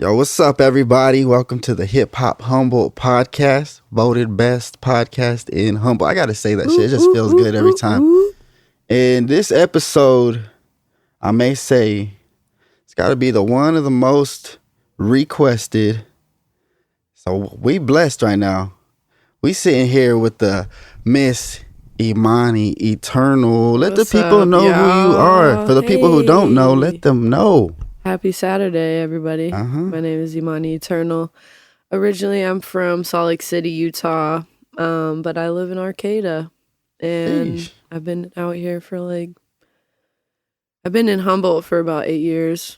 Yo, what's up, everybody? Welcome to the HipHopHumboldt Podcast, voted best podcast in Humboldt. I gotta say that shit. It just feels good every time. And this episode, I may say, it's got to be one of the most requested. So we blessed right now. We sitting here with the Miss Emani Etrnl. Let What's the people up, know who you are. For the people who don't know, let them know. Happy Saturday, everybody. My name is Emani Etrnl. Originally, I'm from Salt Lake City, Utah, but I live in Arcata. And Sheesh. I've been out here I've been in Humboldt for about 8 years,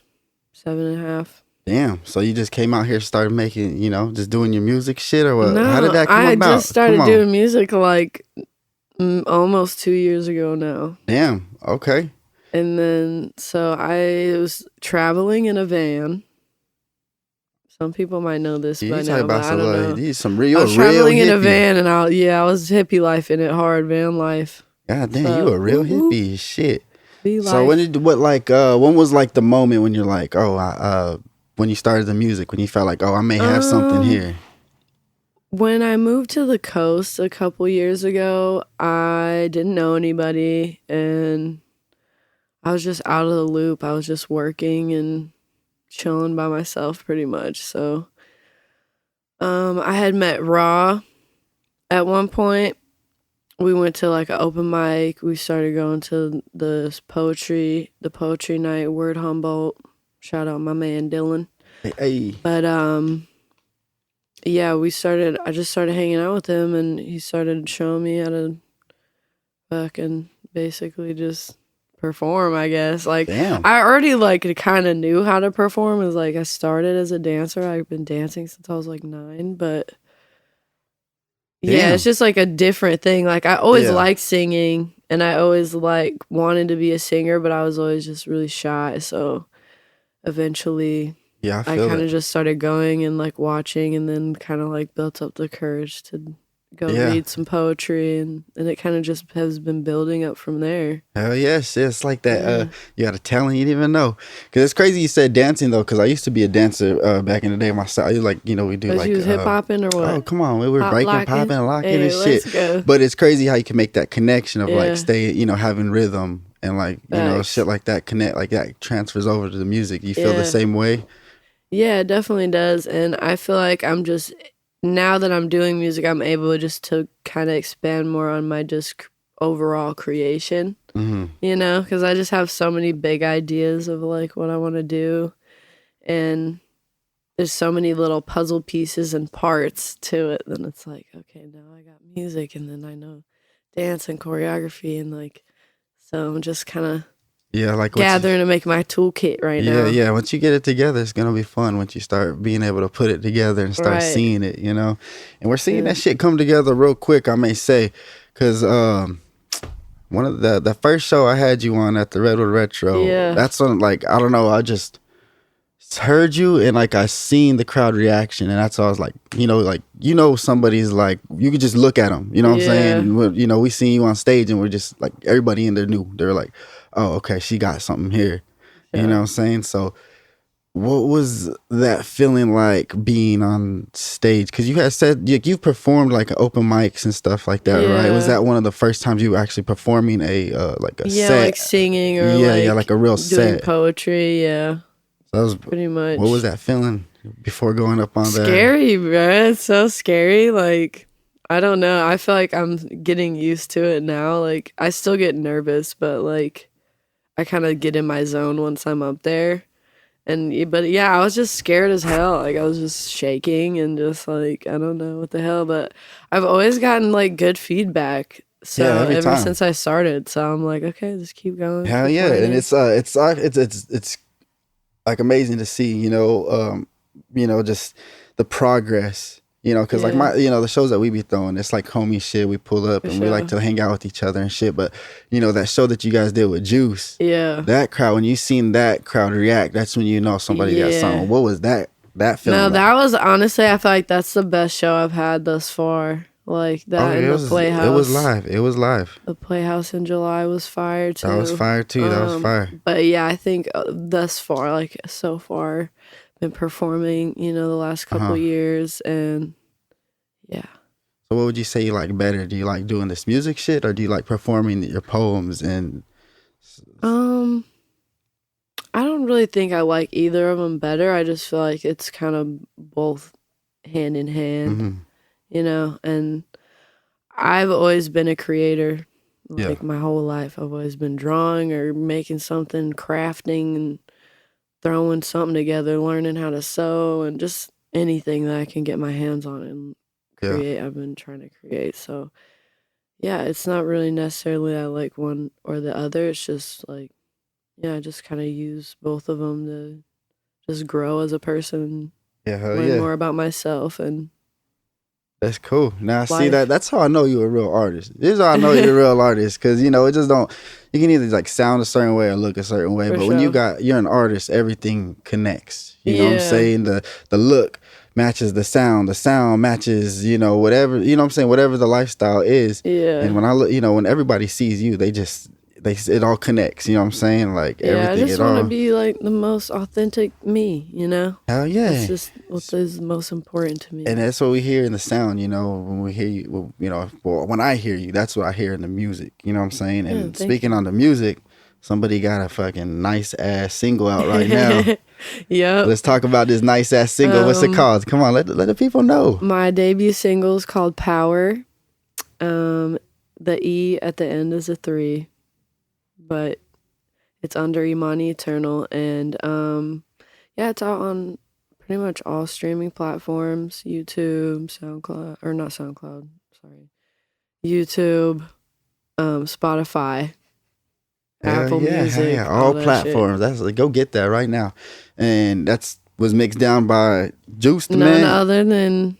7.5. Damn. So you just came out here, started making, just doing your music shit, or what? No, How did that come about? I just started doing music almost 2 years ago now. Damn. Okay. And then, so I was traveling in a van. Some people might know this by now, but I don't know. I was traveling in a van, and I was hippie life in it, hard van life. God damn, you a real hippie as shit. So when was like the moment when you're like, when you started the music, when you felt like, I may have something here? When I moved to the coast a couple years ago, I didn't know anybody, and I was just out of the loop. I was just working and chilling by myself pretty much. So I had met Raw at one point. We went to like an open mic. We started going to the poetry night, Word Humboldt. Shout out my man Dylan. Hey. But I just started hanging out with him, and he started showing me how to fucking basically just perform, I guess. Like, damn. I already kind of knew how to perform. It was like I started as a dancer. I've been dancing since I was like 9, but yeah, it's just like a different thing. Like, I always liked singing, and I always wanted to be a singer, but I was always just really shy. So eventually I kind of just started going and watching, and then kind of built up the courage to go read some poetry, and it kind of just has been building up from there. Hell yes, it's like that. You got a talent you didn't even know. Because it's crazy you said dancing though, because I used to be a dancer back in the day myself. We do you was hip hopping or what? Oh come on, we were breaking, popping, locking, and shit. Let's go. But it's crazy how you can make that connection of having rhythm and shit like that connect, like that transfers over to the music. You feel the same way? Yeah, it definitely does. And I feel like now that I'm doing music, I'm able just to kind of expand more on my just overall creation, because I just have so many big ideas of what I want to do. And there's so many little puzzle pieces and parts to it. Then it's like, okay, now I got music, and then I know dance and choreography. And so I'm just kind of gathering to make my toolkit right now. Yeah. Once you get it together, it's gonna be fun. Once you start being able to put it together and start seeing it, and we're seeing that shit come together real quick, I may say, because one of the first show I had you on at the Redwood Retro, that's when I don't know, I just heard you and I seen the crowd reaction, and that's all I was like, somebody's you could just look at them, you know what I'm saying? We seen you on stage, and we're just everybody in there knew. They were like, oh, okay, she got something here. You know what I'm saying? So what was that feeling like being on stage? Because you had said you've performed open mics and stuff like that, right? Was that one of the first times you were actually performing a set? Singing or a real doing set. Poetry, So that was pretty much. What was that feeling before going up on that? Scary, bro. It's so scary. I don't know. I feel like I'm getting used to it now. I still get nervous, but I kind of get in my zone once I'm up there. But I was just scared as hell. I was just shaking and just I don't know what the hell. But I've always gotten good good feedback. So ever since I started, so I'm okay, just keep going. Hell yeah, and it's amazing to see, just the progress. Because the shows that we be throwing, it's homie shit. We pull up and we like to hang out with each other and shit. But that show that you guys did with JUiCE, that crowd, when you seen that crowd react, that's when you know somebody got something. What was that feeling? No, that was honestly, I feel like that's the best show I've had thus far. The Playhouse. It was live. The Playhouse in July was fire too. That was fire too. That was fire. But yeah, I think thus far, so far, been performing, the last couple years, and yeah. So what would you say you like better? Do you like doing this music shit, or do you like performing your poems? And I don't really think I like either of them better. I just feel like it's kind of both hand in hand, and I've always been a creator. Like my whole life, I've always been drawing or making something, crafting and throwing something together, learning how to sew, and just anything that I can get my hands on and create. I've been trying to create. So yeah, it's not really necessarily I like one or the other. It's just like, I just kind of use both of them to just grow as a person, learn more about myself. And that's cool. Now, see, that's how I know you're a real artist. This is how I know you're a real artist, because, it just don't, you can either like sound a certain way or look a certain way, but when you're an artist, everything connects. You know what I'm saying? The look matches the sound matches, whatever, whatever the lifestyle is. Yeah. And when I look, when everybody sees you, it all connects, you know what I'm saying? Like everything. I just want to be like the most authentic me, Hell yeah. It's just what is most important to me. And that's what we hear in the sound, when we hear you, when I hear you, that's what I hear in the music, you know what I'm saying? And speaking on the music, somebody got a fucking nice ass single out right now. Yep. Let's talk about this nice ass single. What's it called? Come on, let the people know. My debut single is called Power. The E at the end is a 3. But it's under Emani Etrnl, and it's out on pretty much all streaming platforms: YouTube, YouTube, Spotify, Apple Music, all platforms. Shit. Go get that right now, and was mixed down by JUiCE the man. None other than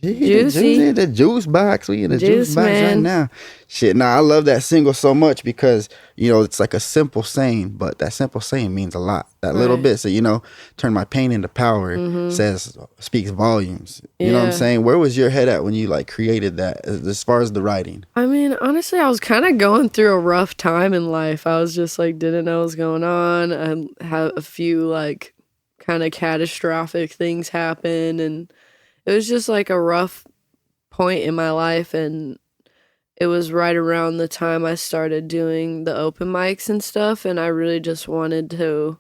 Juicy. The JUiCEBox. We in the JUiCEBox right now. Shit, I love that single so much because, it's like a simple saying, but that simple saying means a lot. That little bit. So, turn my pain into power speaks volumes. You know what I'm saying? Where was your head at when you created that as far as the writing? I mean, honestly, I was kind of going through a rough time in life. I was just didn't know what was going on. I had a few kind of catastrophic things happen, and it was just a rough point in my life, and it was right around the time I started doing the open mics and stuff, and I really just wanted to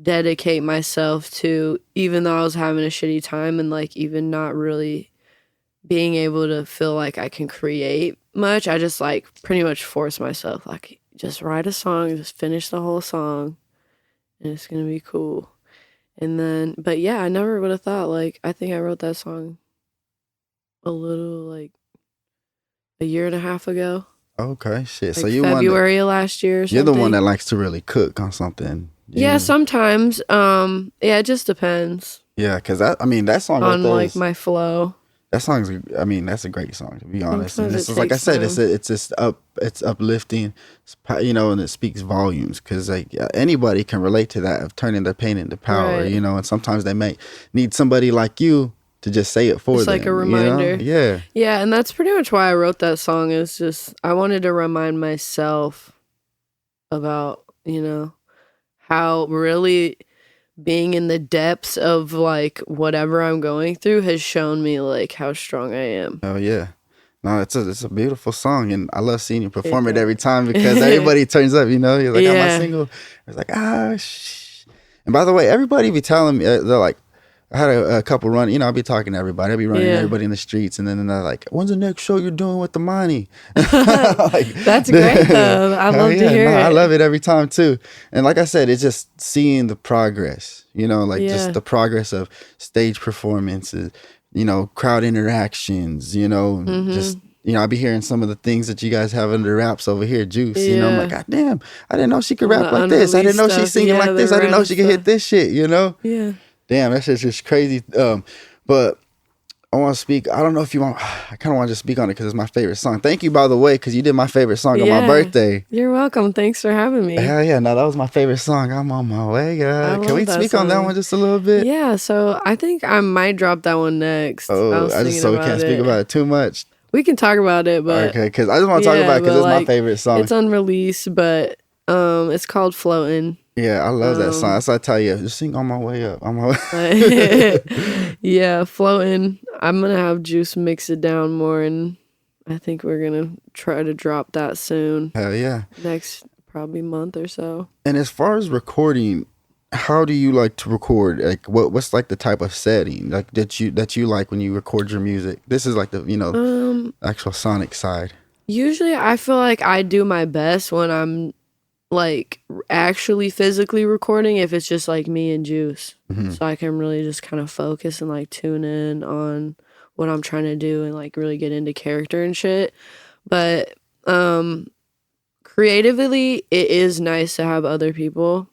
dedicate myself to, even though I was having a shitty time and even not really being able to feel like I can create much, I just pretty much forced myself, just write a song, just finish the whole song, and it's gonna be cool. And then, but I never would have thought, I think I wrote that song a little, a year and a half ago. Okay, shit. So you February of last year or something. You're the one that likes to really cook on something. Yeah, sometimes. It just depends. Yeah, because that song on my flow. That song's, that's a great song, to be honest. And this is, like I said, it's uplifting, and it speaks volumes, because anybody can relate to that, of turning their pain into power, and sometimes they may need somebody like you to just say it for them. It's like a reminder. Yeah. Yeah, and that's pretty much why I wrote that song, is just, I wanted to remind myself about, how really being in the depths of whatever I'm going through has shown me how strong I am. Oh yeah. No, it's a beautiful song, and I love seeing you perform it every time, because everybody turns up, you're like, oh, my single. It's like, And by the way, everybody be telling me, they're like, I had a couple run, I'll be talking to everybody. I'll be running everybody in the streets, and then they're like, when's the next show you're doing with Emani? That's great, though. I love to hear it. I love it every time, too. And like I said, it's just seeing the progress, just the progress of stage performances, crowd interactions, just, I be hearing some of the things that you guys have under wraps over here, JUiCE, I'm like, God damn, I didn't know she could rap like this. I didn't know she's singing like this. I didn't know she could hit this shit, Yeah. Damn, that shit's just crazy. But I want to speak. I don't know if you want. I kind of want to just speak on it because it's my favorite song. Thank you, by the way, because you did my favorite song on my birthday. You're welcome. Thanks for having me. Hell yeah. No, that was my favorite song. I'm on my way. Can we speak on that one just a little bit? Yeah. So I think I might drop that one next. Oh, I just we can't speak about it too much. We can talk about it, but okay. Because I just want to talk about it because it's my favorite song. It's unreleased, but it's called Floatin'. Yeah, I love that song. That's what I tell you. Just sing On My Way Up. On my way. Yeah, floating. I'm gonna have JUiCE mix it down more, and I think we're gonna try to drop that soon. Hell yeah. Next probably month or so. And as far as recording, how do you like to record? Like what's like the type of setting like that you like when you record your music? This is like the actual sonic side. Usually I feel like I do my best when I'm like actually physically recording, if it's just like me and JUiCE. So I can really just kind of focus and like tune in on what I'm trying to do and like really get into character and shit. But creatively it is nice to have other people.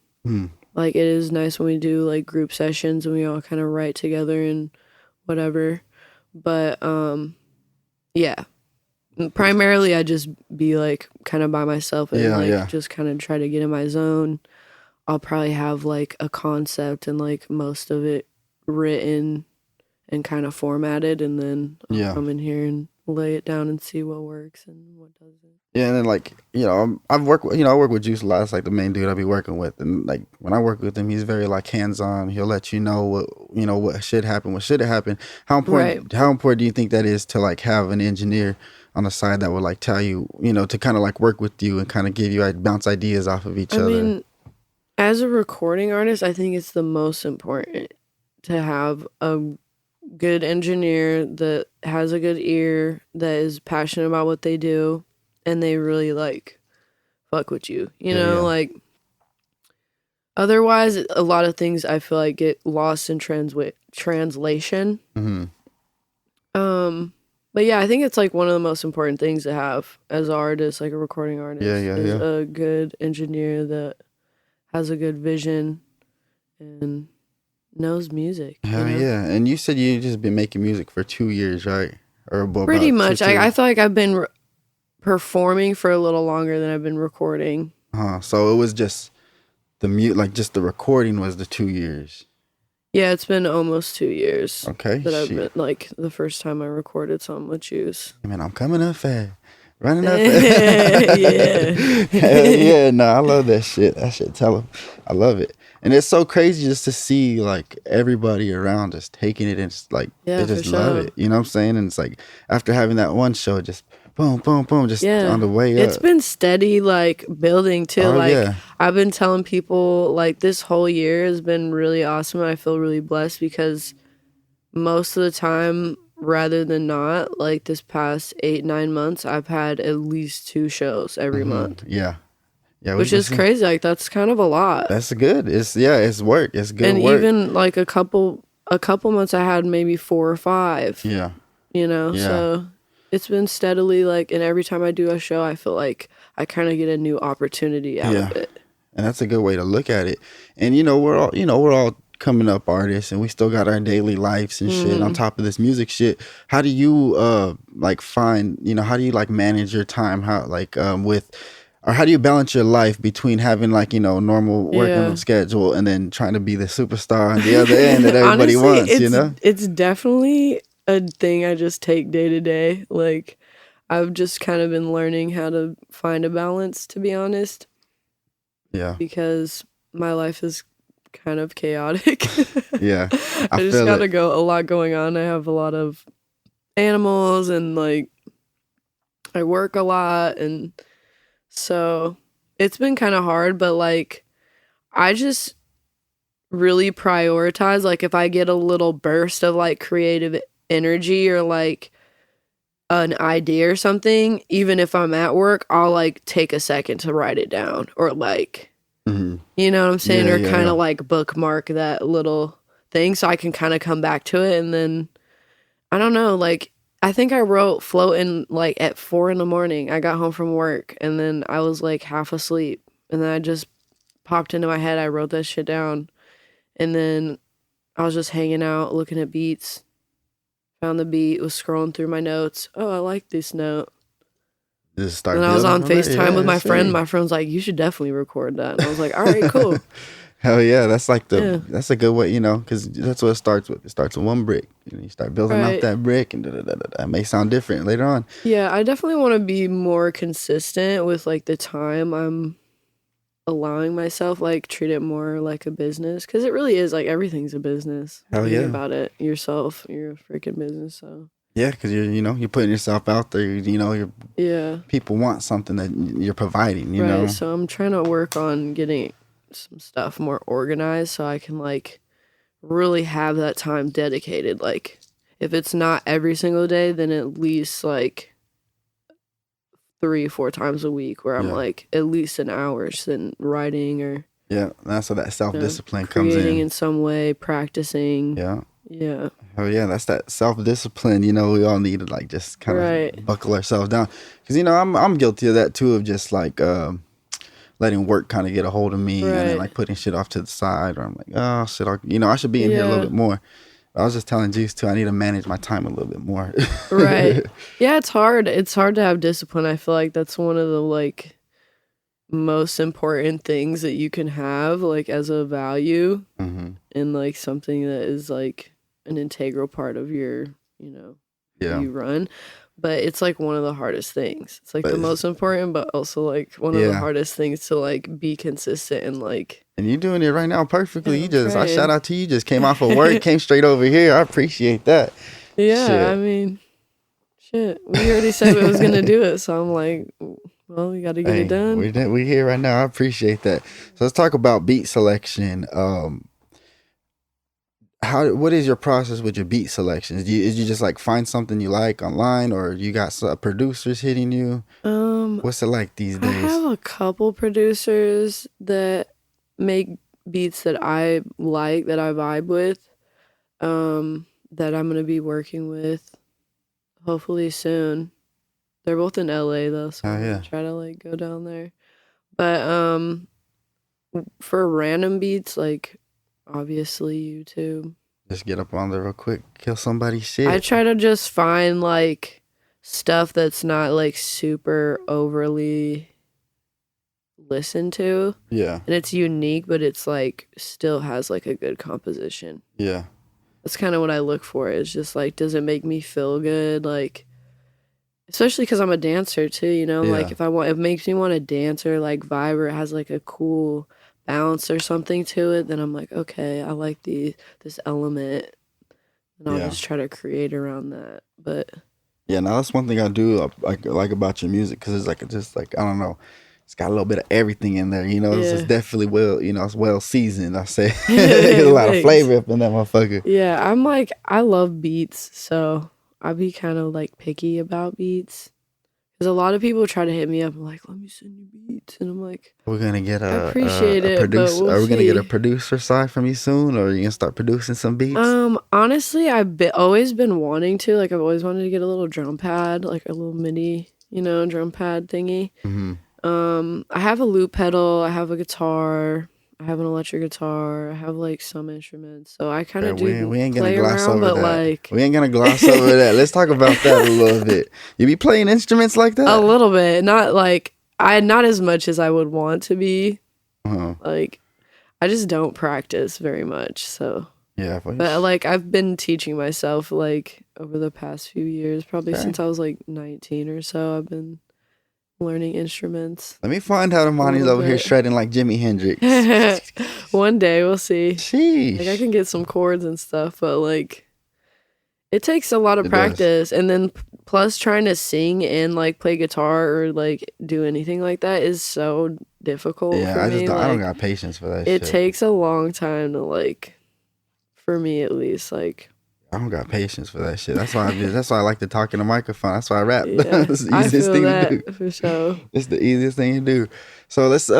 Like it is nice when we do like group sessions and we all kind of write together and whatever. But yeah. Primarily, I just be like kind of by myself and just kind of try to get in my zone. I'll probably have like a concept and like most of it written and kind of formatted, and then I'll come in here and lay it down and see what works and what doesn't. Yeah, and then like I work with JUiCE a lot. It's like the main dude I be working with, and like when I work with him, he's very like hands on. He'll let you know what should happen, what should have happened. How important do you think that is to like have an engineer on the side that would like tell you, to kind of like work with you and kind of give you bounce ideas off of each other? I mean, as a recording artist, I think it's the most important to have a good engineer that has a good ear, that is passionate about what they do, and they really like fuck with you, like otherwise a lot of things I feel like get lost in translation. But yeah, I think it's like one of the most important things to have as an artist, like a recording artist, is a good engineer that has a good vision and knows music. Hell yeah. And you said you just been making music for 2 years, right? Or pretty much. I feel like I've been performing for a little longer than I've been recording. So it was just just the recording was the 2 years. Yeah, it's been almost 2 years. Okay. That I've been like the first time I recorded something with JUiCE. Man, I'm coming up fast. Running up fast. Yeah. No, I love that shit. That shit, tell them. I love it. And it's so crazy just to see like everybody around us taking it and just like they just love it. You know what I'm saying? And it's like after having that one show, just boom, boom, boom, just on the way up. It's been steady, like building too. I've been telling people like this whole year has been really awesome. I feel really blessed because most of the time, rather than not, like this past 8-9 months, I've had at least 2 shows every month. Yeah, which is crazy. Like that's kind of a lot. That's good. It's work. It's good and work. And even like a couple months, I had maybe 4 or 5. Yeah. So it's been steadily like, and every time I do a show, I feel like I kind of get a new opportunity out of it. And that's a good way to look at it. And we're all coming up artists, and we still got our daily lives and shit on top of this music shit. How do you find, how do you like manage your time? How how do you balance your life between having like, normal working schedule and then trying to be the superstar on the other end that everybody Honestly, wants, It's definitely a thing I just take day to day. Like I've just kind of been learning how to find a balance, to be honest. Yeah. Because my life is kind of chaotic. Yeah. I just got a lot going on. I have a lot of animals and like I work a lot, and so it's been kind of hard, but like I just really prioritize, like if I get a little burst of like creative energy or like an idea or something, even if I'm at work, I'll like take a second to write it down or like, you know what I'm saying? Or kind of like bookmark that little thing so I can kind of come back to it. And then I don't know, like I think I wrote Floating like at 4 a.m. I got home from work and then I was like half asleep, and then I just popped into my head. I wrote that shit down, and then I was just hanging out looking at beats. Found the beat, was scrolling through my notes. Oh, I like this note. And I was on FaceTime with my friend. My friend was like, you should definitely record that. And I was like, all right, cool. Hell yeah. That's like that's a good way, because that's what it starts with. It starts with one brick. You start building out that brick, and that may sound different later on. Yeah, I definitely want to be more consistent with like the time I'm allowing myself, like, treat it more like a business, because it really is, like, everything's a business. Hell yeah. Think about it yourself. You're a freaking business, so. Yeah, because you're putting yourself out there. People want something that you're providing. You know. So I'm trying to work on getting some stuff more organized so I can like really have that time dedicated. Like if it's not every single day, then at least like 3-4 times a week where I'm like at least an hour then writing or that's where that self-discipline comes in. Creating in some way, practicing. Yeah. Oh yeah, that's that self-discipline. We all need to like just kind of buckle ourselves down. Because I'm guilty of that too, of just like letting work kind of get a hold of me and then like putting shit off to the side, or I'm like, oh shit, I should be in here a little bit more. I was just telling JUiCE too, I need to manage my time a little bit more. Yeah, it's hard. It's hard to have discipline. I feel like that's one of the like most important things that you can have like as a value and like something that is like an integral part of your you run. But it's like one of the hardest things. It's like the most important, but also like one of the hardest things to like be consistent and like. And you're doing it right now perfectly. I shout out to you. Just came off of work, came straight over here. I appreciate that. Yeah, shit. I mean, shit. We already said we was gonna do it, so I'm like, well, we got to get it done. We're here right now. I appreciate that. So let's talk about beat selection. What is your process with your beat selections? Is you just like find something you like online, or you got some producers hitting you? What's it like these days? I have a couple producers that make beats that I like, that I vibe with, that I'm gonna be working with hopefully soon. They're both in LA though, so I'm gonna try to like go down there. But for random beats, like obviously YouTube. Just get up on there real quick, kill somebody's shit. I try to just find like stuff that's not like super overly listened to. Yeah. And it's unique, but it's like still has like a good composition. Yeah. That's kind of what I look for. It's just like, does it make me feel good? Like, especially because I'm a dancer too, like if it makes me want to dance or like vibe, or it has like a cool bounce or something to it, then I'm like, okay, I like this element, and I'll just try to create around that. But now that's one thing I do like about your music, because it's like just like, I don't know, it's got a little bit of everything in there, it's definitely well, it's well seasoned. I say there's a lot of flavor up in that motherfucker. Yeah, I'm like, I love beats, so I'd be kind of like picky about beats. Because a lot of people try to hit me up and like, let me send you beats. And I'm like, we're going to get a producer. Are we going to get a producer side from you soon? Or are you going to start producing some beats? Honestly, I've always been wanting to. Like, I've always wanted to get a little drum pad, like a little MIDI, drum pad thingy. I have a loop pedal. I have a guitar. I have an electric guitar. I have like some instruments, so I kind of do. We ain't gonna gloss over that. Like, we ain't gonna gloss over that. Let's talk about that a little bit. You be playing instruments like that? A little bit, not as much as I would want to be. Like, I just don't practice very much. So yeah, but like I've been teaching myself like over the past few years, probably since I was like 19 or so. I've been learning instruments. Let me find out Emani's over here shredding like Jimi Hendrix. One day we'll see. Sheesh. Like I can get some chords and stuff, but like it takes a lot of practice. And then plus trying to sing and like play guitar or like do anything like that is so difficult for me. I don't got patience for that shit. It takes a long time to like, for me at least, like I don't got patience for that shit. That's why I like to talk in a microphone. That's why I rap. That's the easiest thing to do. For sure. It's the easiest thing to do. So let's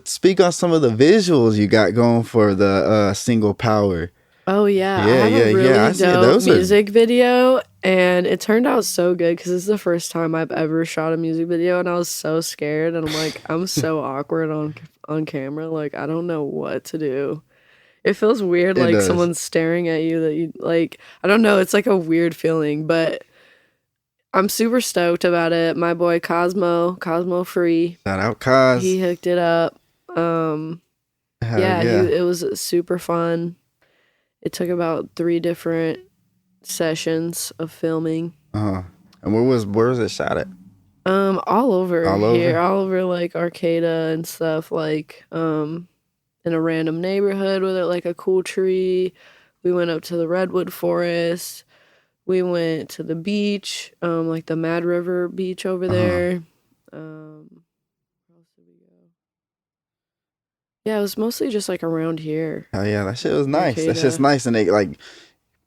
speak on some of the visuals you got going for the single Power. Oh yeah. I have a really dope music video, and it turned out so good because this is the first time I've ever shot a music video, and I was so scared, and I'm like, I'm so awkward on camera. Like I don't know what to do. It feels weird, like someone's staring at you that you like. I don't know. It's like a weird feeling, but I'm super stoked about it. My boy Cosmo Free. Shout out Cos. He hooked it up. It was super fun. It took about 3 different sessions of filming. And where was it shot at? All over All here, over? all over like Arcata and stuff, like in a random neighborhood with like a cool tree. We went up to the redwood forest. We went to the beach, like the Mad River beach over there. Where else did we go? Yeah, it was mostly just like around here. Oh yeah, that shit was nice. Arcata. That's just nice, and it like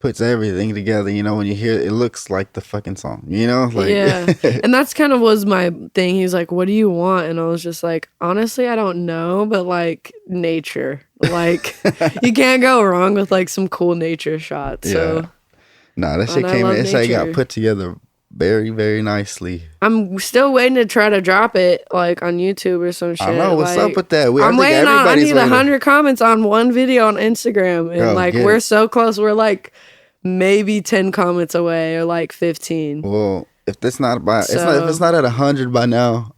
puts everything together. You know, when you hear it, it looks like the fucking song. You know, like yeah. And that's kind of was my thing. He's like, "What do you want?" And I was just like, "Honestly, I don't know, but like nature. Like you can't go wrong with like some cool nature shots." Yeah. So Nah, that shit came in. It's like it got put together very, very nicely. I'm still waiting to try to drop it like on YouTube or some shit. I know what's like, up with that. I'm waiting on. I need 100 comments on one video on Instagram, and like we're so close. We're like maybe 10 comments away, or like 15. Well, if it's not at 100 by now,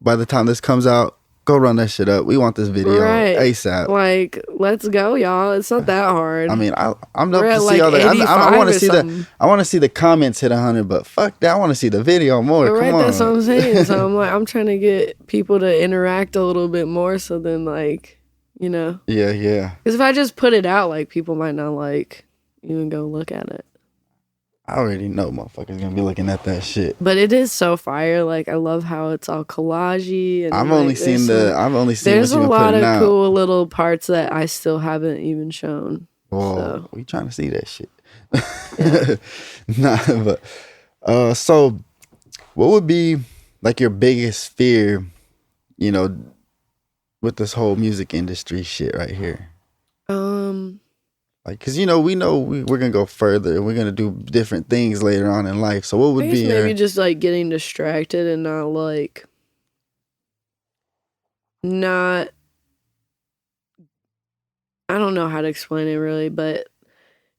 by the time this comes out, go run that shit up. We want this video ASAP. Like, let's go, y'all. It's not that hard. I mean, I'm up to see all that. I want to see I want to see the comments hit 100, but fuck that. I want to see the video more. Right, come on. That's what I'm saying. So I'm like, I'm trying to get people to interact a little bit more. So then, like, you know. Yeah. Because if I just put it out, like, people might not like even go look at it. I already know motherfuckers gonna be looking at that shit. But it is so fire. Like, I love how it's all collagey. And I've only seen there's a lot of cool little parts that I still haven't even shown. Well, so. we trying to see that shit. Yeah. Nah, but so what would be like your biggest fear, you know, with this whole music industry shit right here? Like, cause you know we're gonna go further and we're gonna do different things later on in life. So what would be maybe just like getting distracted and not I don't know how to explain it really, but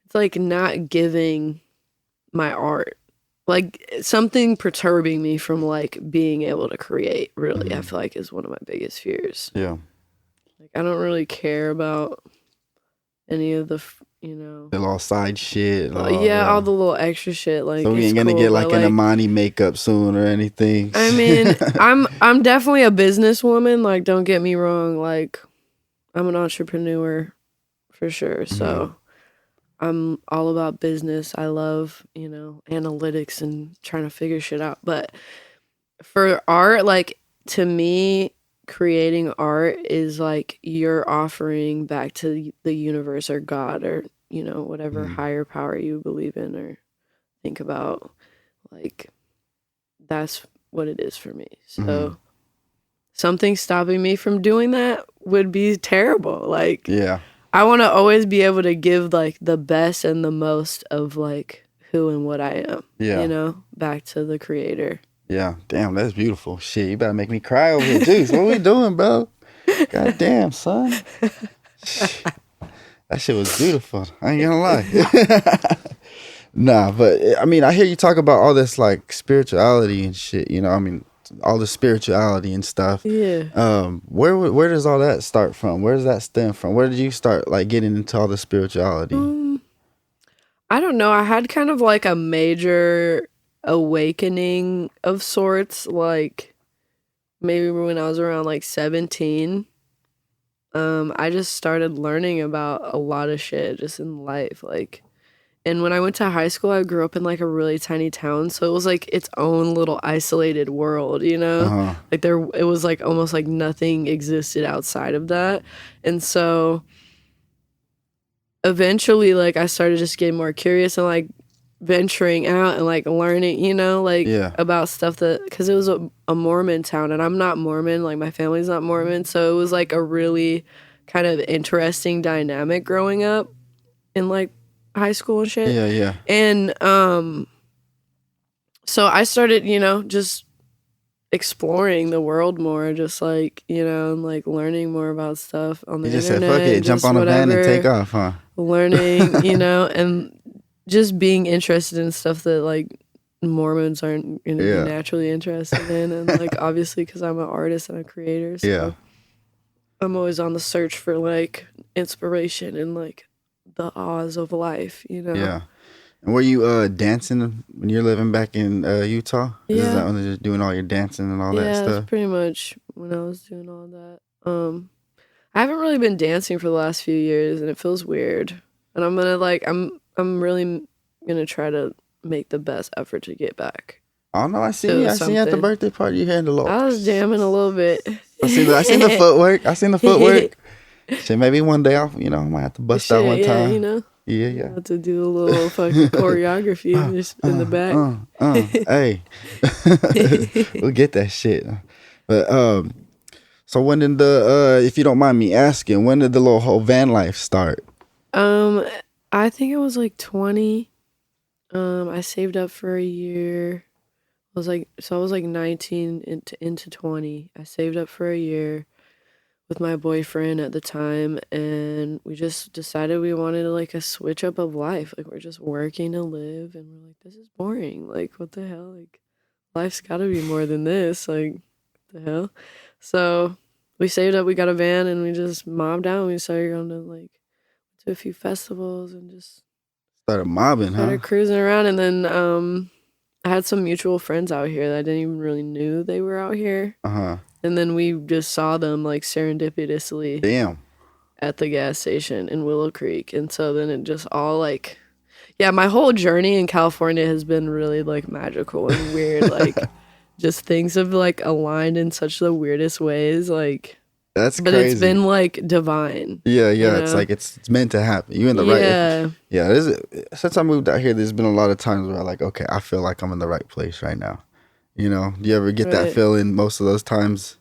it's like not giving my art, like something perturbing me from like being able to create. Really, I feel like is one of my biggest fears. Yeah, like I don't really care about any of the, you know, the little side shit. All the little extra shit. Like, so we ain't gonna get like an Emani makeup soon or anything. I mean, I'm definitely a businesswoman. Like, don't get me wrong. Like, I'm an entrepreneur for sure. So I'm all about business. I love, you know, analytics and trying to figure shit out. But for art, like, to me, creating art is like you're offering back to the universe or God or, you know, whatever higher power you believe in or think about. Like, that's what it is for me. So something stopping me from doing that would be terrible. Like, I want to always be able to give like the best and the most of like who and what I am, you know, back to the creator. Yeah, damn, that's beautiful. Shit, you better make me cry over here, JUiCE. What we doing, bro? God damn, son. That shit was beautiful. I ain't gonna lie. Nah, but I mean, I hear you talk about all this like spirituality and shit. You know, I mean, all the spirituality and stuff. Yeah. Where does all that start from? Where does that stem from? Where did you start like getting into all the spirituality? I don't know. I had kind of like a major awakening of sorts, like maybe when I was around like 17. I just started learning about a lot of shit just in life, like, and when I went to high school, I grew up in like a really tiny town, so it was like its own little isolated world, you know. Like it was like almost like nothing existed outside of that. And so eventually, like, I started just getting more curious and like venturing out and like learning, you know, like about stuff that, because it was a Mormon town and I'm not Mormon, like my family's not Mormon, so it was like a really kind of interesting dynamic growing up in like high school and shit. And so I started, you know, just exploring the world more, just like, you know, and like learning more about stuff on the internet. You just said fuck it, jump on a van and take off, huh? Learning, you know, and just being interested in stuff that like Mormons aren't going to be naturally interested in. And like obviously because I'm an artist and a creator, so I'm always on the search for like inspiration and like the awes of life, you know. And were you dancing when you're living back in Utah? Yeah. Is that when they're just doing all your dancing and all that stuff? Yeah, that's pretty much when I was doing all that. I haven't really been dancing for the last few years, and it feels weird. And I'm gonna I'm really gonna try to make the best effort to get back. Oh no, I seen you at the birthday party. You had the little. I was jamming a little bit. I seen the footwork. Shit, maybe one day I might have to bust out one time. Yeah. I have to do a little fucking choreography just in the back. Hey, we'll get that shit. But so when did if you don't mind me asking, when did the little whole van life start? I think it was like 20. I saved up for a year. I was like 19 into 20. I saved up for a year with my boyfriend at the time, and we just decided we wanted like a switch up of life. Like, we're just working to live, and we're like, this is boring. Like, what the hell? Like, life's got to be more than this. Like, what the hell? So we saved up, we got a van, and we just mobbed out. We started going to a few festivals and just started mobbing, started cruising around. And then I had some mutual friends out here that I didn't even really knew they were out here. And then we just saw them like serendipitously at the gas station in Willow Creek. And so then it just all like, yeah, my whole journey in California has been really like magical and weird. Like, just things have like aligned in such the weirdest ways. Like, that's but crazy. It's been like divine. Yeah. It's like it's meant to happen. You in the right. Yeah. Since I moved out here, there's been a lot of times where I'm like, okay, I feel like I'm in the right place right now. Do you ever get that feeling most of those times?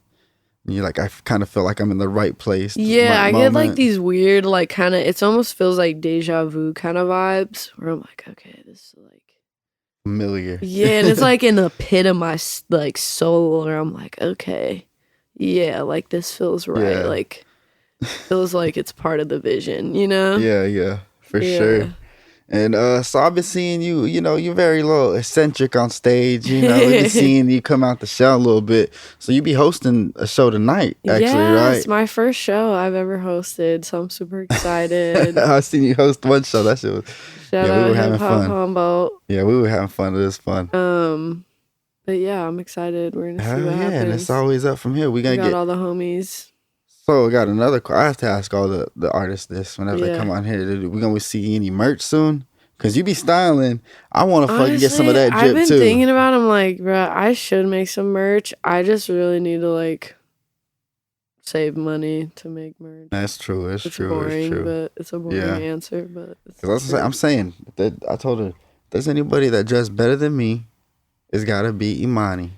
You're like, I kind of feel like I'm in the right place. Yeah, I get like these weird, like kind of, it almost feels like deja vu kind of vibes where I'm like, okay, this is like familiar. Yeah, and it's like in the pit of my like soul where I'm like, okay, yeah, like this feels right. Yeah. Like, feels like it's part of the vision, Yeah, for sure. And so I've been seeing you, you're very little eccentric on stage, we've been seeing you come out the shell a little bit. So you be hosting a show tonight, actually, right? It's my first show I've ever hosted, so I'm super excited. I seen you host one show. That shit was, we were having fun. Humboldt. Yeah, we were having fun. It was fun. But yeah, I'm excited. We're gonna see what happens. And it's always up from here. We got all the homies. So we got another. I have to ask all the artists this whenever they come on here. We gonna see any merch soon? Cause you be styling. I want to fucking get some of that drip too. I've been thinking about. I'm like, bro, I should make some merch. I just really need to like save money to make merch. That's true. It's true. Boring, it's true. But it's a boring answer. But I'm saying that I told her, if there's anybody that dressed better than me, it's gotta be Emani.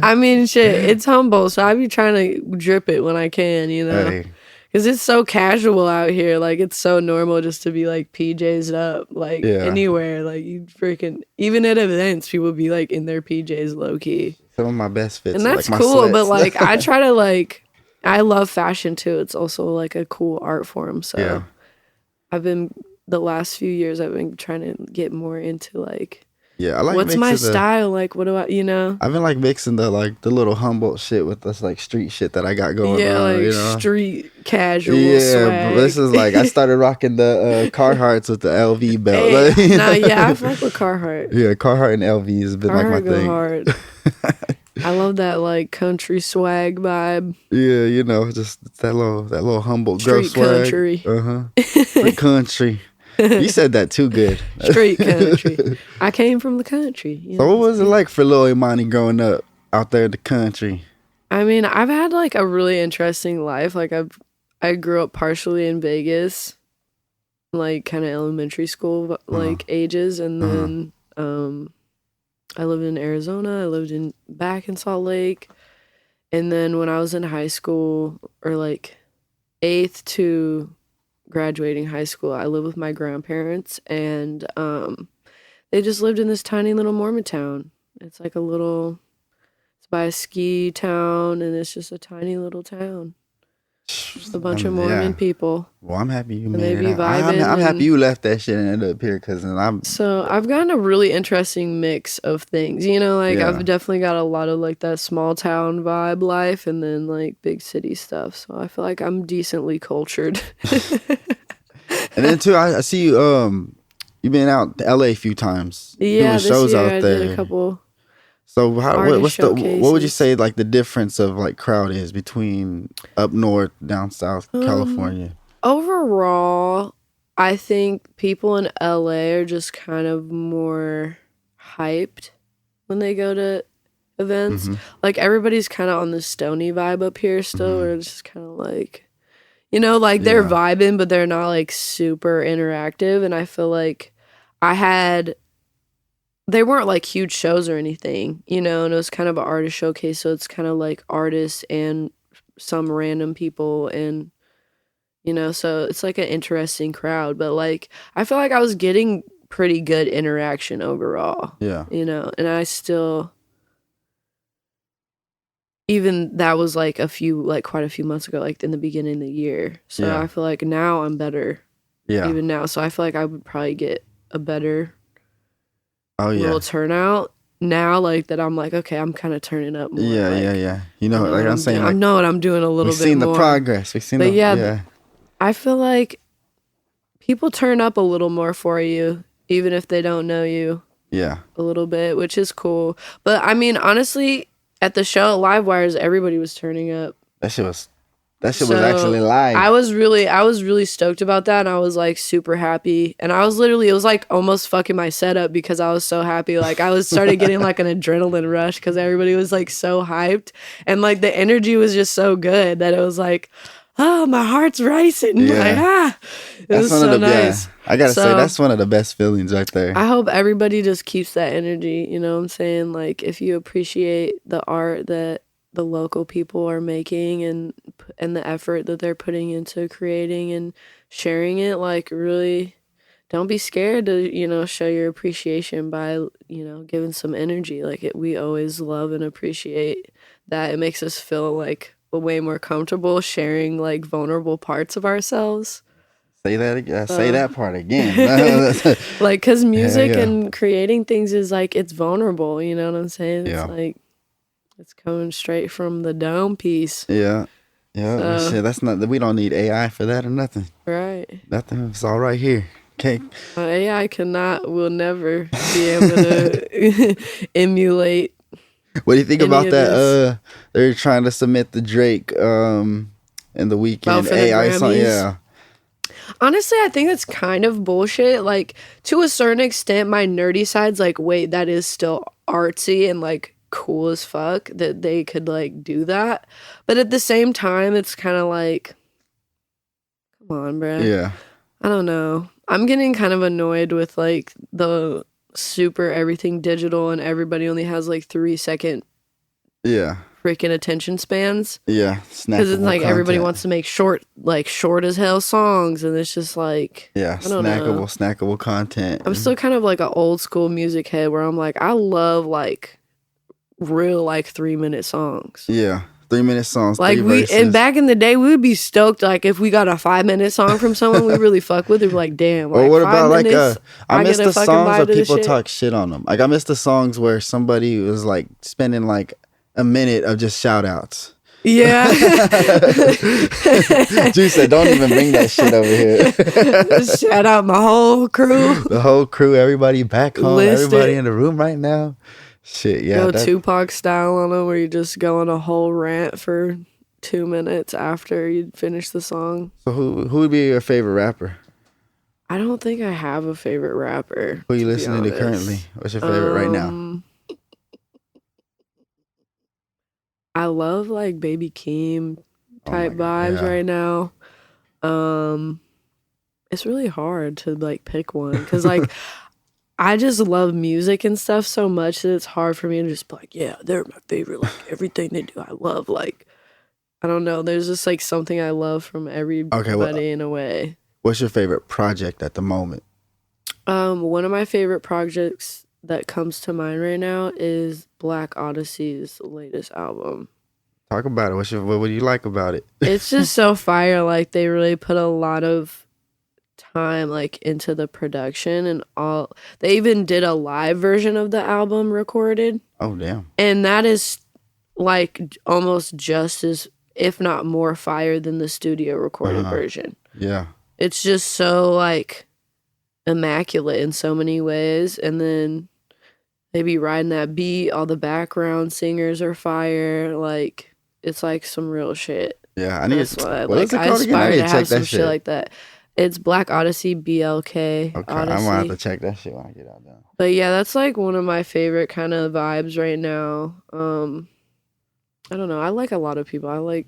I mean, shit, it's Humboldt, so I be trying to drip it when I can, Hey. Because it's so casual out here. Like, it's so normal just to be like PJs up, like anywhere. Like, you freaking, even at events, people be like in their PJs low key. Some of my best fits. And that's like cool, sweats. but like, I try to like, I love fashion too. It's also like a cool art form. So the last few years, I've been trying to get more into like, I like what's my style? Like, what do I, I've been like mixing the little Humboldt shit with this like street shit that I got going on. Yeah, like street casual swag. But this is like, I started rocking the Carhartts with the LV belt. Hey, I fuck with Carhartt. Yeah, Carhartt and LV has been like my thing. Hard. I love that like country swag vibe. Yeah, just that little Humboldt girl swag. Street country. Street country. You said that too good. Street country. I came from the country. So what was it like for little Emani growing up out there in the country? I mean, I've had like a really interesting life. Like I grew up partially in Vegas, like kind of elementary school like ages, and then I lived in Arizona. I lived back in Salt Lake, and then when I was in high school, or like 8th to graduating high school, I lived with my grandparents, and they just lived in this tiny little Mormon town. It's like it's by a ski town, and it's just a tiny little town. Just a bunch of Mormon people. Well, I'm happy you made it. I'm happy you left that shit and ended up here, So I've gotten a really interesting mix of things. I've definitely got a lot of like that small town vibe life, and then like big city stuff. So I feel like I'm decently cultured. And then too, I see you. You've been out to LA a few times. Yeah, doing shows year out I there. did a couple. So what would you showcases. say like the difference of like crowd is between up north, down south, California? Overall, I think people in LA are just kind of more hyped when they go to events. Like everybody's kind of on the Stony vibe up here still, where it's just kind of like, you know, like they're vibing, but they're not like super interactive. And I feel like they weren't like huge shows or anything, you know, and it was kind of an artist showcase. So it's kind of like artists and some random people, and, you know, so it's like an interesting crowd. But like, I feel like I was getting pretty good interaction overall. Yeah. You know, and I still, even that was like quite a few months ago, like in the beginning of the year. So I feel like now I'm better. Yeah. Even now. So I feel like I would probably get a better little turnout now, like that. I'm like, okay, I'm kind of turning up more. Yeah. You know, like I'm saying, I know what I'm doing a little bit more. We've seen the progress. We've seen I feel like people turn up a little more for you, even if they don't know you. Yeah. A little bit, which is cool. But I mean, honestly, at the show at Livewires, everybody was turning up. That shit was actually live. I was really stoked about that, and I was like super happy. And I was literally, it was like almost fucking my setup because I was so happy. Like I started getting like an adrenaline rush because everybody was like so hyped, and like the energy was just so good that it was like, oh, my heart's racing. Yeah. Like, it was so nice. Yeah. I gotta say, that's one of the best feelings right there. I hope everybody just keeps that energy. You know what I'm saying? Like if you appreciate the art that the local people are making and the effort that they're putting into creating and sharing it, like really don't be scared to, you know, show your appreciation by, you know, giving some energy. Like we always love and appreciate that. It makes us feel like way more comfortable sharing like vulnerable parts of ourselves. Say that again. Say that part again. Like, cause music and creating things is like, it's vulnerable. You know what I'm saying? It's like, it's coming straight from the dome piece. Yeah. Shit, that's not. We don't need AI for that or nothing. Right. Nothing. It's all right here. Okay. AI will never be able to emulate. What do you think about that? They're trying to submit the Drake and the Weeknd AI song. Yeah. Honestly, I think it's kind of bullshit. Like, to a certain extent, my nerdy side's like, wait, that is still artsy and like cool as fuck that they could like do that. But at the same time, it's kind of like, come on, bro. Yeah. I don't know. I'm getting kind of annoyed with like the super everything digital and everybody only has like 3-second freaking attention spans. Yeah. Because it's like everybody wants to make short as hell songs, and it's just like, snackable content. I'm still kind of like an old school music head where I'm like, I love like real like 3-minute songs. Yeah. 3-minute songs. Like and back in the day, we would be stoked like if we got a 5-minute song from someone we really fuck with. We'd be like, damn. Like, or what about like I miss the songs where people talk shit on them. Like I miss the songs where somebody was like spending like a minute of just shout outs. Yeah. Juice said, don't even bring that shit over here. Just shout out my whole crew. The whole crew, everybody back home, everybody in the room right now. Shit, yeah. Go Tupac style on them where you just go on a whole rant for 2 minutes after you finish the song. So who would be your favorite rapper? I don't think I have a favorite rapper. Who are you listening to currently? What's your favorite right now? I love like Baby Keem type vibes right now. It's really hard to like pick one because like I just love music and stuff so much that it's hard for me to just be like, yeah, they're my favorite. Like everything they do, I love. Like, I don't know. There's just like something I love from everybody in a way. What's your favorite project at the moment? One of my favorite projects that comes to mind right now is Black Odyssey's latest album. Talk about it. What do you like about it? It's just so fire. Like they really put a lot of time like into the production and all. They even did a live version of the album recorded. Oh damn. And that is like almost just as, if not more fire than the studio recorded version. Yeah. It's just so like immaculate in so many ways. And then they be riding that beat. All the background singers are fire. Like, it's like some real shit. Yeah, I need That's to. why, What is it I called again? I aspire need to to have check some that shit shit. like that. It's Black Odyssey, BLK. Okay, Odyssey. I'm gonna have to check that shit when I get out there. But yeah, that's like one of my favorite kind of vibes right now. I don't know. I like a lot of people. I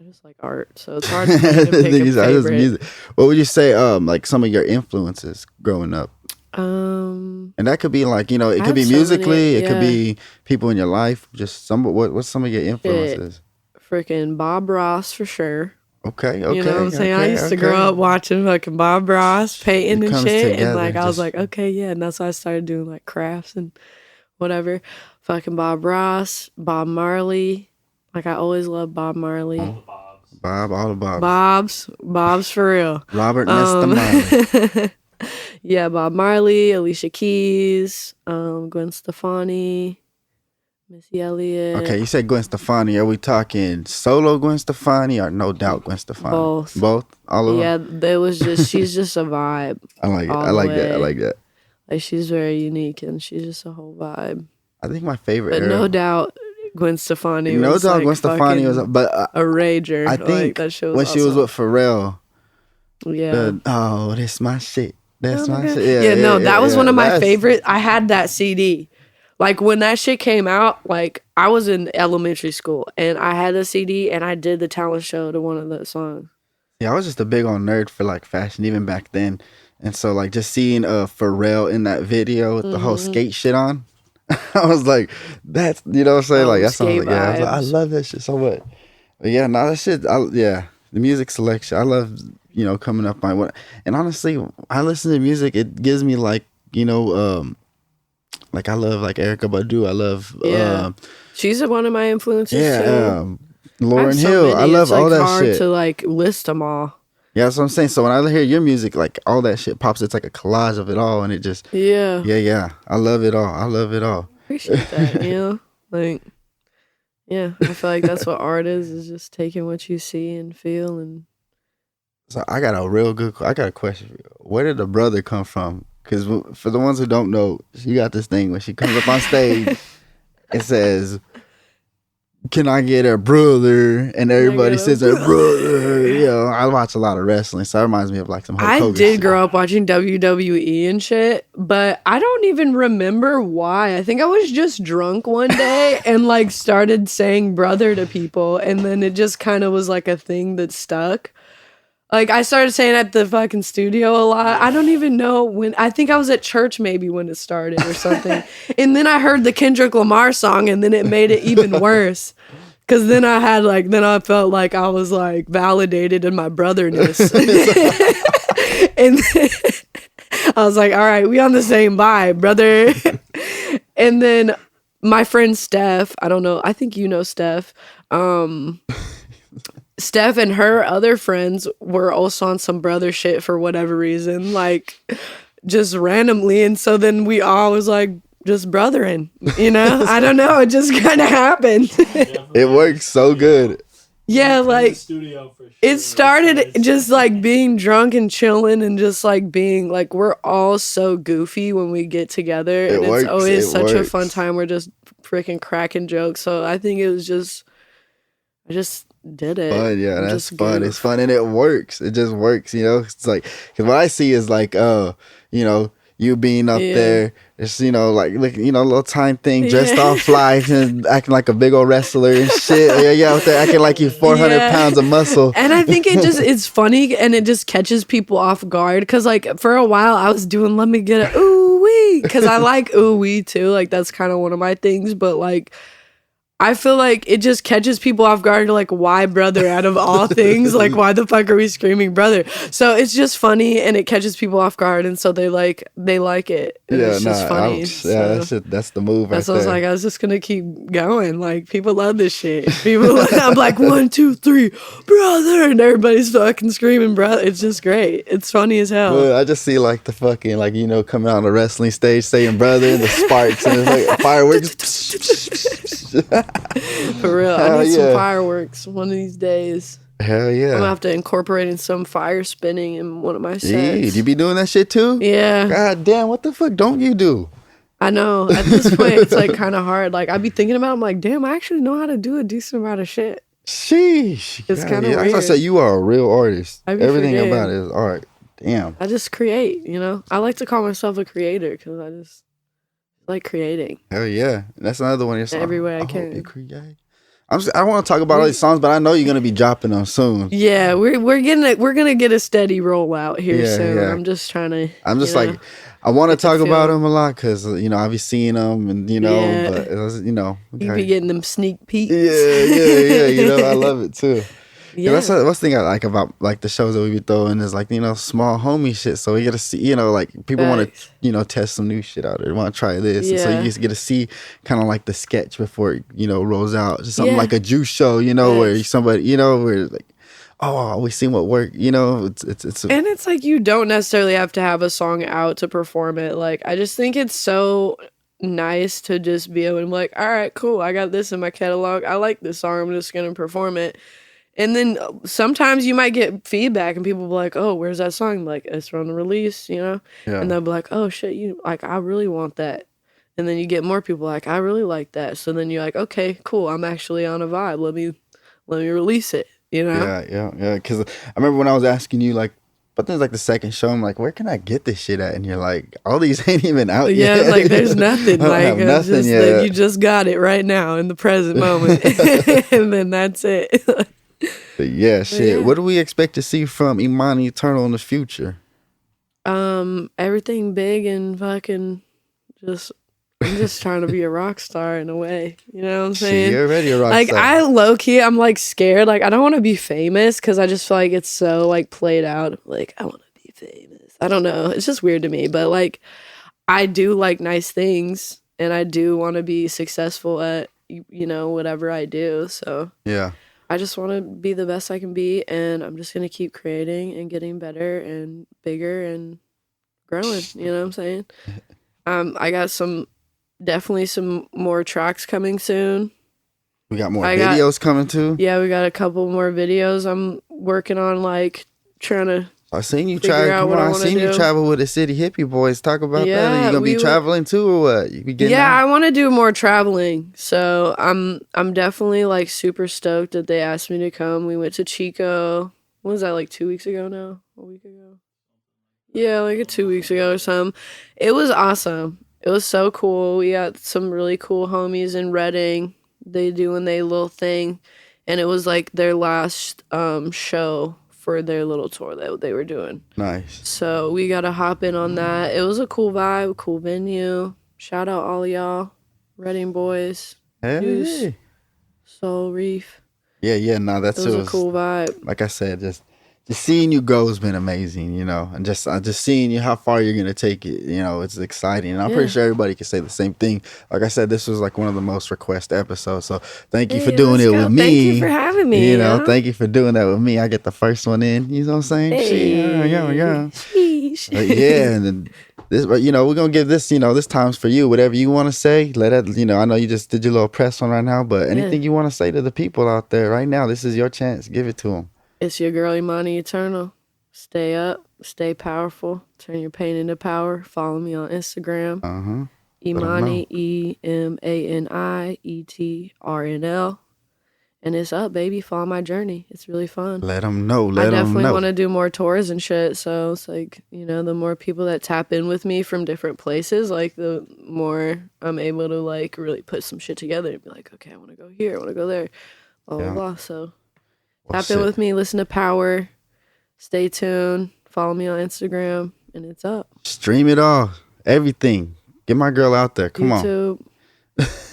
just like art, so it's hard to pick a favorite. Music. What would you say? Like some of your influences growing up, and that could be like it could be musically, it could be people in your life. Just what's some of your influences? Freaking Bob Ross for sure. Okay. You know what I'm saying? I used to grow up watching fucking Bob Ross painting and shit, together, and like I was like, okay, yeah, and that's why I started doing like crafts and whatever. Fucking Bob Ross, Bob Marley. Like I always loved Bob Marley. All the Bobs. Bob's for real. Robert Mr. Marley. Yeah, Bob Marley, Alicia Keys, Gwen Stefani, Missy Elliott. Okay, you said Gwen Stefani. Are we talking solo Gwen Stefani or No Doubt Gwen Stefani? Both? All of them? Yeah, it was just, she's just a vibe. I like it. I like that. Like, she's very unique and she's just a whole vibe. I think my favorite But era. No Doubt Gwen Stefani No was Doubt like Gwen Stefani was, but a rager. I think that shit was when she was with Pharrell. Yeah. This my shit. That's my shit. That was one of my favorite. I had that CD. Like when that shit came out, like I was in elementary school and I had a CD and I did the talent show to one of the songs. Yeah, I was just a big on nerd for like fashion even back then. And so like just seeing Pharrell in that video with the whole skate shit on, I was like, that's, you know what I'm saying? Like that's something, I was like, I love that shit so much. But yeah, that shit, the music selection, I love, coming up by what, and honestly, I listen to music, it gives me like, like I love like Erykah Badu, I love, she's one of my influences too. Lauryn Hill, I love all that shit. It's hard to like list them all. Yeah, that's what I'm saying. So when I hear your music, like all that shit pops, it's like a collage of it all, and it just yeah. I love it all. Appreciate that, like I feel like that's what art is just taking what you see and feel. And so I got a question for you. Where did the brother come from? Because for the ones who don't know, she got this thing when she comes up on stage, it says, "Can I get a brother?" And everybody says, "A brother." I watch a lot of wrestling, so that reminds me of like some Hulk Hogan did shit. grow up watching WWE and shit, but I don't even remember why. I think I was just drunk one day and like started saying brother to people, and then it just kind of was like a thing that stuck. Like I started saying it at the fucking studio a lot. I don't even know when. I think I was at church maybe when it started or something. And then I heard the Kendrick Lamar song, and then it made it even worse. Cause then I felt like I was like validated in my brotherness. And then I was like, all right, we on the same vibe, brother. And then my friend Steph, I don't know, I think you know Steph. Steph and her other friends were also on some brother shit for whatever reason, like just randomly. And so then we all was like just brothering, I don't know. It just kind of happened. It works so good. Yeah, like it started just like being drunk and chilling and just like being like, we're all so goofy when we get together. And it's always such a fun time. We're just freaking cracking jokes. So I think it was just, I just did it. Fun, yeah, that's fun. It's fun and it works. It just works, It's like, because what I see is like, you being up there, it's like a little time thing, dressed all fly and acting like a big old wrestler and shit. Out there acting like you 400 pounds of muscle. And I think it's funny and it just catches people off guard because like for a while I was doing let me get a ooh wee because I like ooh wee too. Like that's kind of one of my things, but like I feel like it just catches people off guard, like, why brother out of all things? Like, why the fuck are we screaming brother? So it's just funny and it catches people off guard. And so they like it. And it's just funny. That's the move. That's what I was like, I was just going to keep going. Like, people love this shit. I'm like, 1, 2, 3, brother. And everybody's fucking screaming brother. It's just great. It's funny as hell. Well, I just see like the fucking, like, coming out on the wrestling stage saying brother and the sparks and it's like fireworks. For real, I need some fireworks one of these days. Hell yeah. I'm gonna have to incorporate in some fire spinning in one of my sets. You be doing that shit too? Yeah. God damn, what the fuck don't you do? I know. At this point, it's like kind of hard. Like, I be thinking about it, I'm like, damn, I actually know how to do a decent amount of shit. Sheesh. It's kind of weird. I say you are a real artist. Everything forgetting. about it is art. Damn. I just create, you know? I like to call myself a creator because I just like creating. Hell yeah. That's another one of your songs. Every way I can. Hope you create. I want to talk about all these songs, but I know you're gonna be dropping them soon. Yeah, we're gonna get a steady rollout here soon. Yeah. I'm just trying to. Like, I want to talk about them a lot because I be seeing them and but you be getting them sneak peeks. Yeah. I love it too. Yeah, that's the thing I like about like the shows that we be throwing is like small homie shit. So we get to see like people want to test some new shit out there. Want to try this, and so you just get to see kind of like the sketch before it rolls out. Just something like a JUiCE show, where somebody where like we seen what worked. It's and it's like you don't necessarily have to have a song out to perform it. Like I just think it's so nice to just be able to be like, all right, cool, I got this in my catalog. I like this song. I'm just gonna perform it. And then sometimes you might get feedback and people will be like, oh, where's that song? Like, it's from the release, Yeah. And they'll be like, oh, shit, I really want that. And then you get more people like, I really like that. So then you're like, okay, cool. I'm actually on a vibe. Let me release it, Yeah. Because I remember when I was asking you, like, but then like the second show, I'm like, where can I get this shit at? And you're like, all these ain't even out yet. Yeah, like there's nothing. I don't have nothing yet. Like, you just got it right now in the present moment. And then that's it. Yeah, shit. What do we expect to see from Emani Etrnl in the future? Everything big and fucking I'm just trying to be a rock star in a way. You know what I'm saying? You're already a rock star. Like, I low-key, I'm like scared. Like, I don't want to be famous because I just feel like it's so like played out. Like, I want to be famous. I don't know. It's just weird to me. But like, I do like nice things and I do want to be successful at, whatever I do. So yeah. I just want to be the best I can be, and I'm just going to keep creating and getting better and bigger and growing, you know what I'm saying? I got definitely some more tracks coming soon. We got more videos coming too? Yeah, we got a couple more videos I'm working on, like, trying to I seen you travel. I seen you travel with the City Hippie Boys. Talk about that. Are you gonna be traveling too, or what? You be getting I want to do more traveling. So I'm definitely like super stoked that they asked me to come. We went to Chico. What was that, like 2 weeks ago now? A week ago? Yeah, like 2 weeks ago or something. It was awesome. It was so cool. We got some really cool homies in Reading. They doing their little thing, and it was like their last show for their little tour that they were doing. Nice. So we got to hop in on that. It was a cool vibe, cool venue. Shout out all of y'all, Reading boys, JUiCE, Soul Reef. Yeah. No, that's it was a cool vibe. Like I said, just seeing you go has been amazing, and just seeing you how far you're gonna take it, it's exciting. And I'm pretty sure everybody can say the same thing. Like I said, this was like one of the most requested episodes. So thank you for doing it with me. Thank you for having me. Thank you for doing that with me. I get the first one in. You know what I'm saying? Hey. Yeah. Yeah, and then this, we're gonna give this, this time's for you. Whatever you want to say, let it. I know you just did your little press one right now, but anything you want to say to the people out there right now, this is your chance. Give it to them. It's your girl, Emani Etrnl. Stay up, stay powerful, turn your pain into power. Follow me on Instagram. Emani, EMANI ETRNL. And it's up, baby. Follow my journey. It's really fun. Let them know. I definitely want to do more tours and shit. So it's like, the more people that tap in with me from different places, like the more I'm able to like really put some shit together and be like, okay, I want to go here. I want to go there. Blah, blah, blah. So tap in with me, listen to Power, stay tuned, follow me on Instagram, and it's up. Stream it all, everything. Get my girl out there. Come YouTube. on.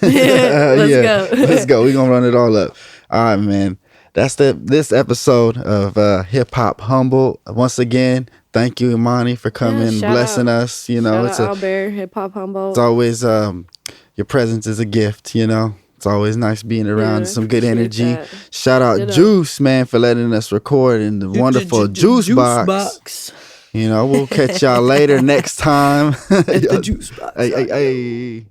Let's go. Let's go. We're going to run it all up. All right, man. That's this episode of Hip Hop Humboldt. Once again, thank you, Emani, for coming, blessing us. Shout out Albert, Hip Hop Humboldt. It's always, your presence is a gift, It's always nice being around some good energy. That. Shout out JUiCE, man, for letting us record in the wonderful JUiCEBox. We'll catch y'all later next time. At the JUiCEBox. Hey.